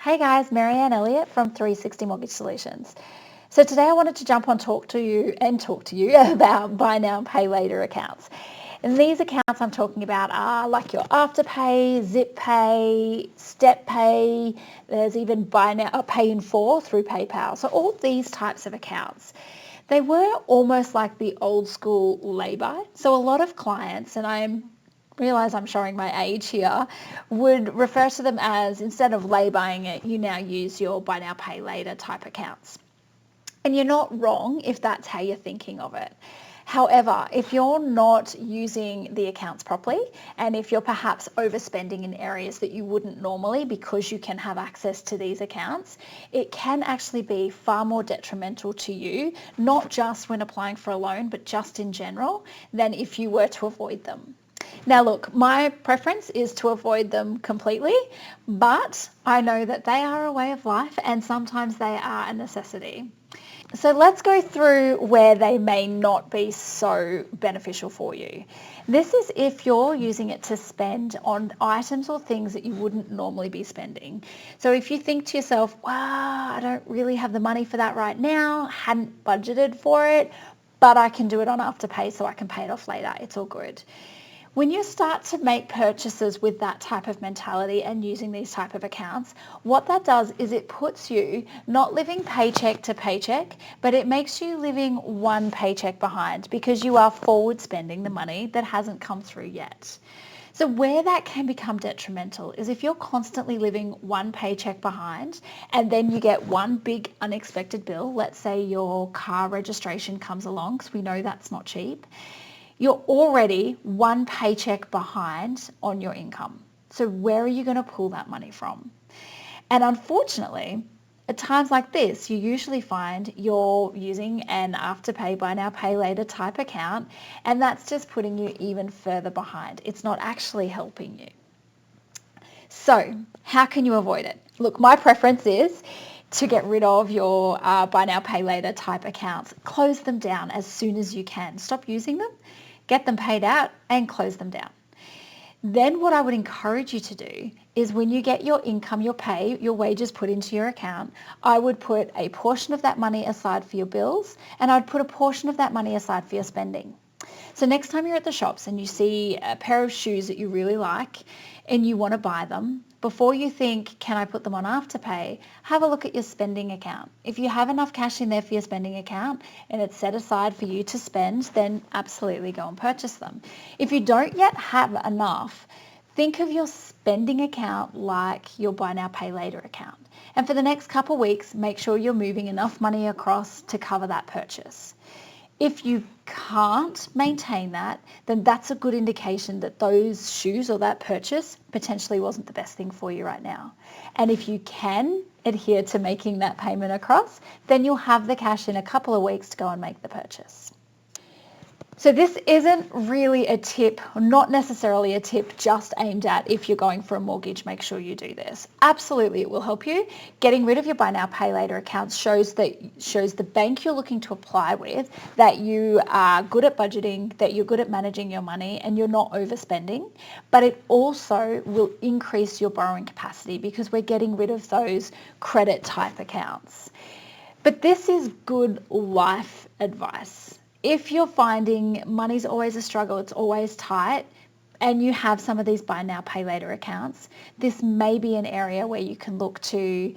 Hey guys, Marianne Elliott from 360 Mortgage Solutions. So today I wanted to jump on talk to you about buy now, pay later accounts. And these accounts I'm talking about are like your Afterpay, Zip Pay, Step Pay. There's even buy now, pay in full through PayPal. So all these types of accounts. They were almost like the old school lay-by. So a lot of clients, and I realize I'm showing my age here, would refer to them as, instead of lay-buying it, you now use your buy now, pay later type accounts. And you're not wrong if that's how you're thinking of it. However, if you're not using the accounts properly, and if you're perhaps overspending in areas that you wouldn't normally because you can have access to these accounts, it can actually be far more detrimental to you, not just when applying for a loan, but just in general, than if you were to avoid them. Now look, my preference is to avoid them completely, but I know that they are a way of life and sometimes they are a necessity. So let's go through where they may not be so beneficial for you. This is if you're using it to spend on items or things that you wouldn't normally be spending. So if you think to yourself, wow, I don't really have the money for that right now, hadn't budgeted for it, but I can do it on Afterpay so I can pay it off later. It's all good. When you start to make purchases with that type of mentality and using these type of accounts, what that does is it puts you not living paycheck to paycheck, but it makes you living one paycheck behind because you are forward spending the money that hasn't come through yet. So where that can become detrimental is if you're constantly living one paycheck behind and then you get one big unexpected bill. Let's say your car registration comes along, because we know that's not cheap. You're already one paycheck behind on your income. So where are you going to pull that money from? And unfortunately, at times like this, you usually find you're using an Afterpay, buy now, pay later type account, and that's just putting you even further behind. It's not actually helping you. So how can you avoid it? Look, my preference is to get rid of your buy now, pay later type accounts. Close them down as soon as you can. Stop using them, get them paid out and close them down. Then what I would encourage you to do is when you get your income, your pay, your wages put into your account, I would put a portion of that money aside for your bills and I'd put a portion of that money aside for your spending. So next time you're at the shops and you see a pair of shoes that you really like and you want to buy them, before you think, can I put them on Afterpay, have a look at your spending account. If you have enough cash in there for your spending account and it's set aside for you to spend, then absolutely go and purchase them. If you don't yet have enough, think of your spending account like your buy now, pay later account. And for the next couple of weeks, make sure you're moving enough money across to cover that purchase. If you can't maintain that, then that's a good indication that those shoes or that purchase potentially wasn't the best thing for you right now. And if you can adhere to making that payment across, then you'll have the cash in a couple of weeks to go and make the purchase. So this isn't really a tip, not necessarily a tip just aimed at if you're going for a mortgage, make sure you do this. Absolutely, it will help you. Getting rid of your buy now, pay later accounts shows the bank you're looking to apply with that you are good at budgeting, that you're good at managing your money and you're not overspending. But it also will increase your borrowing capacity because we're getting rid of those credit type accounts. But this is good life advice. If you're finding money's always a struggle, it's always tight, and you have some of these buy now, pay later accounts, this may be an area where you can look to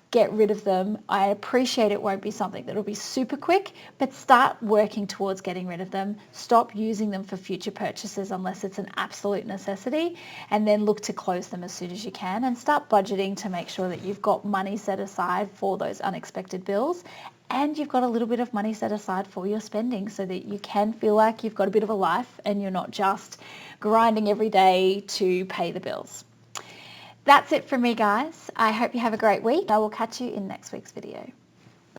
get rid of them. I appreciate it won't be something that'll be super quick, but start working towards getting rid of them. Stop using them for future purchases unless it's an absolute necessity, and then look to close them as soon as you can and start budgeting to make sure that you've got money set aside for those unexpected bills and you've got a little bit of money set aside for your spending so that you can feel like you've got a bit of a life and you're not just grinding every day to pay the bills. That's it from me, guys. I hope you have a great week. I will catch you in next week's video.